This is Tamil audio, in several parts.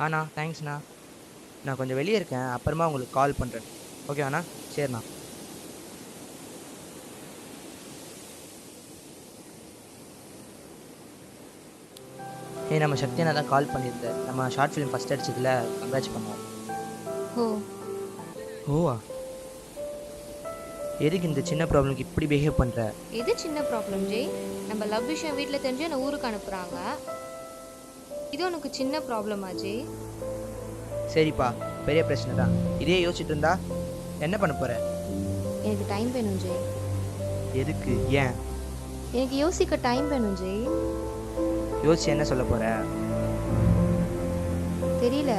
அண்ணா தேங்க்ஸ்ண்ணா. நான் கொஞ்சம் வெளியே இருக்கேன், அப்புறமா உங்களுக்கு கால் பண்ணுறேன். ஓகேவாண்ணா? சரிண்ணா. நம்ம சக்தியண்ணா தான் கால் பண்ணியிருந்தேன். நம்ம ஷார்ட் ஃபிலிம் ஃபஸ்ட் அடிச்சதில் கங்க்ராட்ஸ் பண்ணோம். ஓ ஓவா? எதுக்கு இந்த சின்ன ப்ராப்ளம்க்கு இப்படி பிஹேவ் பண்ணுற? எது சின்ன ப்ராப்ளம் ஜெய்? நம்ம லவ் விஷயம் வீட்டில் தெரிஞ்சு என்னை ஊருக்கு அனுப்புகிறாங்க. இது உனக்கு சின்ன ப்ராப்ளமா ஜெய்? சரிப்பா, பெரிய பிரச்சனை தான். இதே யோசிச்சுட்டு இருந்தா என்ன பண்ண போற? எனக்கு டைம் வேணும் ஜெய். எதுக்கு? ஏன்? எனக்கு யோசிக்க டைம் வேணும் ஜெய். யோசிச்சு என்ன சொல்ல போற? தெரியல,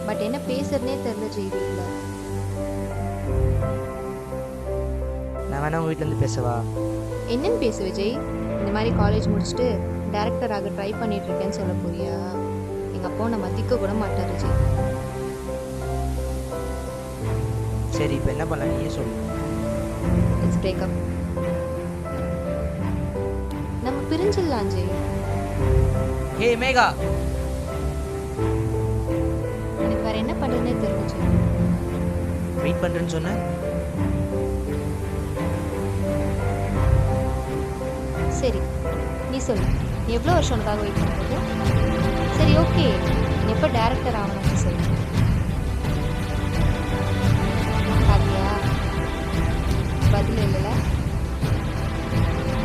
பட் என்ன பேசுறதுனே தெரியல ஜெய் வீட்டில். நான் வேணா உங்கள் வீட்டிலேருந்து பேசவா? என்னன்னு பேசு விஜய்? இந்த மாதிரி காலேஜ் முடிச்சுட்டு டேரக்டராக ட்ரை பண்ணிட்டு இருக்கேன்னு சொல்ல போறியா? எங்கள் அப்பா உன்னை மதிக்க கூட மாட்டார் விஜய். சரி, இப்போ என்ன பண்ணலாம் நீயே சொல்லு. It's breakup. நம்ம பிரிஞ்சிடலாம் ஜெய். ஹே மேகா, எனக்கு வேற என்ன பண்ணுறதுனே தெரியல ஜெய். வெயிட் பண்ணுறேன்னு சொன்னேன். சரி நீ சொல்லு, நீ எவ்வளோ வருஷம் உனக்காக வெயிட் பண்ணுறது? சரி ஓகே, நீ எப்போ டேரக்டர் ஆகணும்னு சொல்லு. பாத்தியா, பதில் இல்லைல்ல?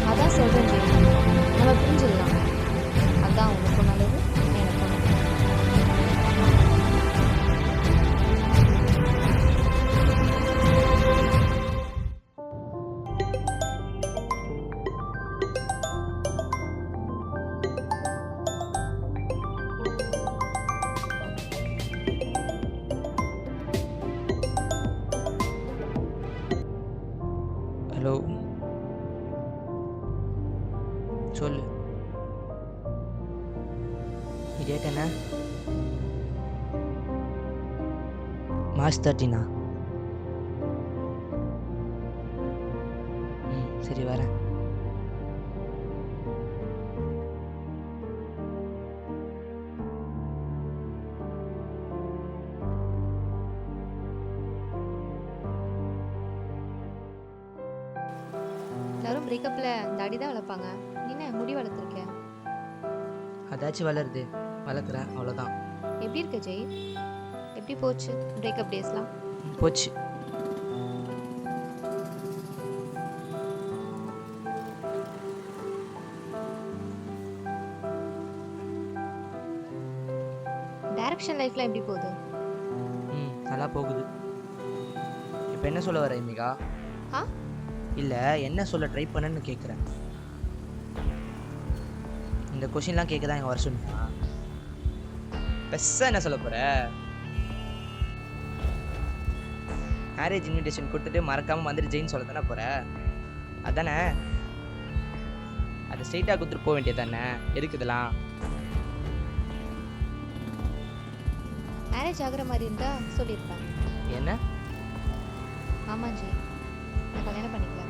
அதான் சொல்கிறேன் ஜெய், நம்ம புரிஞ்சிடலாம். அதான் உனக்கும் நல்லது, எனக்கும் நல்லது. ஹலோ, சொல்லு. நீ டேட் என்ன? மார்ச் 13. சரி வரேன். எல்லாரும் பிரேக்கப்பில் தாடி தான் வளர்ப்பாங்க, நீ என்ன முடி வளர்த்துருக்க? அதாச்சும் வளருது, வளர்க்குறேன், அவ்வளோதான். எப்படி இருக்க ஜெய்? எப்படி போச்சு பிரேக்கப் டேஸ்லாம்? போச்சு. டைரக்ஷன் லைஃப்லாம் எப்படி போகுது? நல்லா போகுது. இப்போ என்ன சொல்ல வர இமிகா? ஆ இல்லை, என்ன சொல்ல ட்ரை பண்ணேன்னு கேட்குறேன். இந்த கொஷின்லாம் கேட்க தான் எங்கள் வர சொன்னா? பெருசாக என்ன சொல்ல போகிற? மேரேஜ் இன்விடேஷன் கொடுத்துட்டு மறக்காமல் வந்துட்டு ஜெயின் சொல்ல தானே போகிற? அதானே? அதை ஸ்ட்ரெயிட்டாக கொடுத்துட்டு போக வேண்டியது தானே? எதுக்கு இதெல்லாம்? மேரேஜ் ஆகுற மாதிரி இருந்தா சொல்லியிருப்பேன். என்ன? ஆமாம் ஜெய், நான் கல்யாணம் பண்ணிக்கல.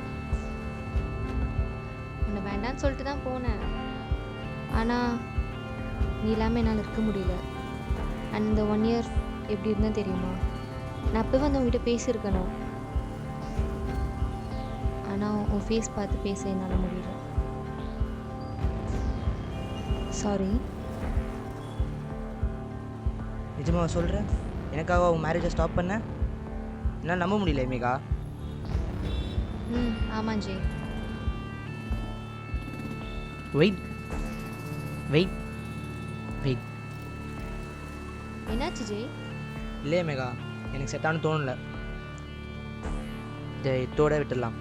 உன்னை வேண்டான்னு சொல்லிட்டு தான் போனேன். ஆனால் நீ இல்லாமல் என்னால் இருக்க முடியல. அண்ட் இந்த 1 இயர் எப்படி இருந்தேன் தெரியுமா? நான் அப்போ வந்து உங்ககிட்ட பேசியிருக்கணும், ஆனால் உன் ஃபேஸ் பார்த்து பேச என்னால் முடியல. சாரி. நிஜமாக சொல்கிறேன், எனக்காக உன் மேரேஜை ஸ்டாப் பண்ண என்னால் நம்ப முடியல இமிகா. ஆமாம் ஜெய். Wait wait wait. என்னாச்சு ஜெய்? இல்லையே மேகா, எனக்கு செட்டானு தோணல. இதை இதோட விட்டுடலாம்,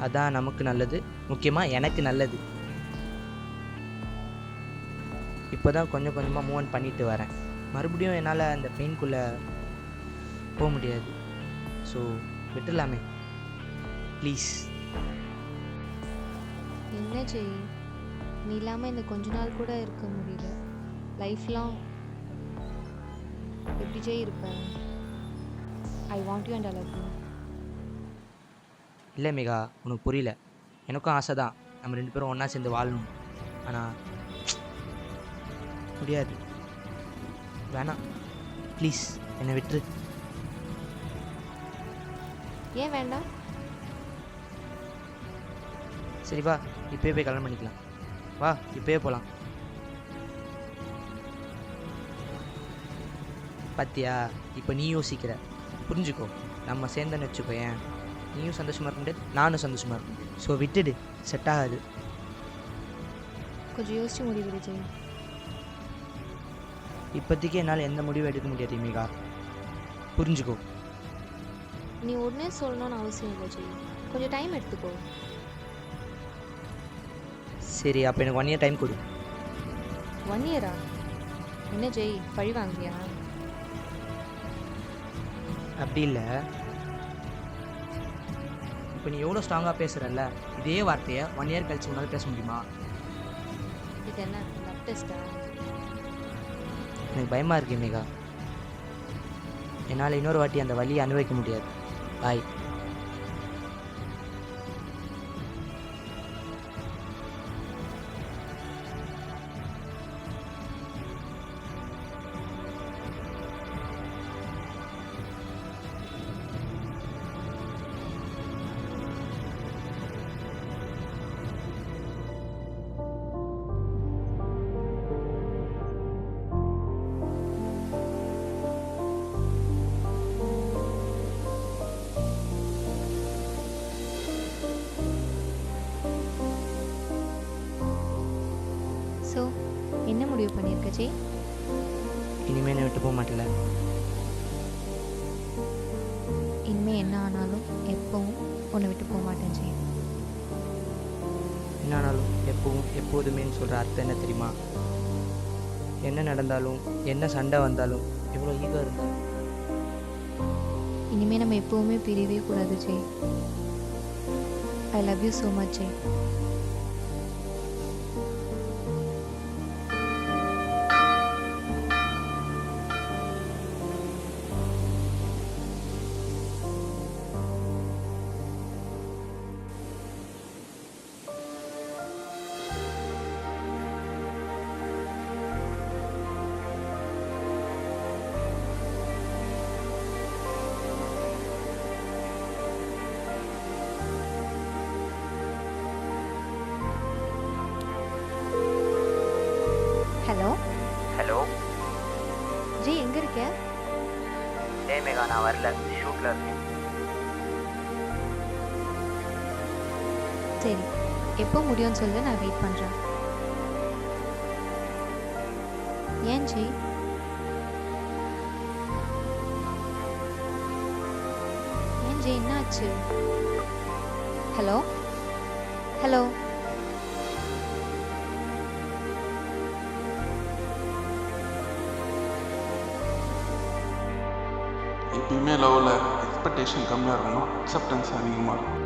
அதான் நமக்கு நல்லது, முக்கியமாக எனக்கு நல்லது. இப்போ தான் கொஞ்சம் கொஞ்சமாக மூவ் ஆன் பண்ணிட்டு வரேன். மறுபடியும் என்னால் அந்த பெயின்குள்ளே போக முடியாது. ஸோ விட்டுடலாமே ப்ளீஸ். என்ன ஜெய், நீ இல்லாமல் இந்த கொஞ்ச நாள் கூட இருக்க முடியல. லைஃப் லாங் எப்படி ஜெய் இருப்பேன்? I want you and I love you. இல்லை மேகா, உனக்கு புரியல. எனக்கும் ஆசை தான், நம்ம 2 பேரும் ஒன்றா சேர்ந்து வாழணும். ஆனால் முடியாது. வேணாம், ப்ளீஸ் என்னை விட்டுரு. ஏன் வேண்டாம்? சரி வா, இப்போயே போய் கல்யாணம் பண்ணிக்கலாம். வா, இப்போயே போகலாம். பார்த்தியா, இப்போ நீ யோசிக்கிற. புரிஞ்சுக்கோ, நம்ம சேர்ந்தேன்னு வச்சுக்கோ, ஏன் நீயும் சந்தோஷமாக இருக்க முடியாது, நானும் சந்தோஷமாக இருக்க முடியாது. ஸோ விட்டுடு, செட் ஆகாது. கொஞ்சம் யோசிச்சு முடிவு ஜெய். இப்போதைக்கு என்னால் எந்த முடிவும் எடுக்க முடியாது இமிகா, புரிஞ்சுக்கோ. நீ உடனே சொல்லணும்னு அவசியம் இல்லை ஜெய், கொஞ்சம் டைம் எடுத்துக்கோ. சரி, அப்போ எனக்கு 1 இயர் டைம் கொடு. 1 இயரா? என்ன ஜெய், பழி வாங்குறியா? அப்படி இல்லை, இப்போ நீ எவ்வளோ ஸ்ட்ராங்காக பேசுகிறல்ல, இதே வார்த்தையை 1 இயர் கழிச்சு உன்னால் பேச முடியுமா? இது என்ன லவ் டெஸ்டா? எனக்கு பயமாக இருக்கு இமிகா. என்னால் இன்னொரு வாட்டி அந்த வலியை அனுபவிக்க முடியாது. பாய். ஸோ என்ன முடிவு பண்ணியிருக்க ஜெய்? இனிமேல் என்னை விட்டு போக மாட்டேல. இனிமேல் என்ன ஆனாலும் எப்பவும் உன்னை விட்டு போக மாட்டேன் ஜெய். என்ன ஆனாலும் எப்பவும் எப்போதுமேன்னு சொல்கிற அர்த்தம் என்ன தெரியுமா? என்ன நடந்தாலும், என்ன சண்டை வந்தாலும், எவ்வளோ ஈகோ இருந்தாலும் இனிமேல் நம்ம எப்போவுமே பிரியவே கூடாது Jai. I love you so much Jai. Hello hello Jai, எங்கே இருக்க? மேகா, நான் வரல, ஷூட்டில் இருக்கேன். சரி, எப்போ முடியும்னு சொல்லு, நான் வெயிட் பண்ணுறேன். ஏன் ஜெய்? ஏன் ஜெய், என்ன ஆச்சு? ஹலோ ஹலோ எப்பயுமே லவ்வில் எக்ஸ்பெக்டேஷன் கம்மியாக இருக்கணும், அக்செப்டன்ஸ் அதிகமாக இருக்கும்.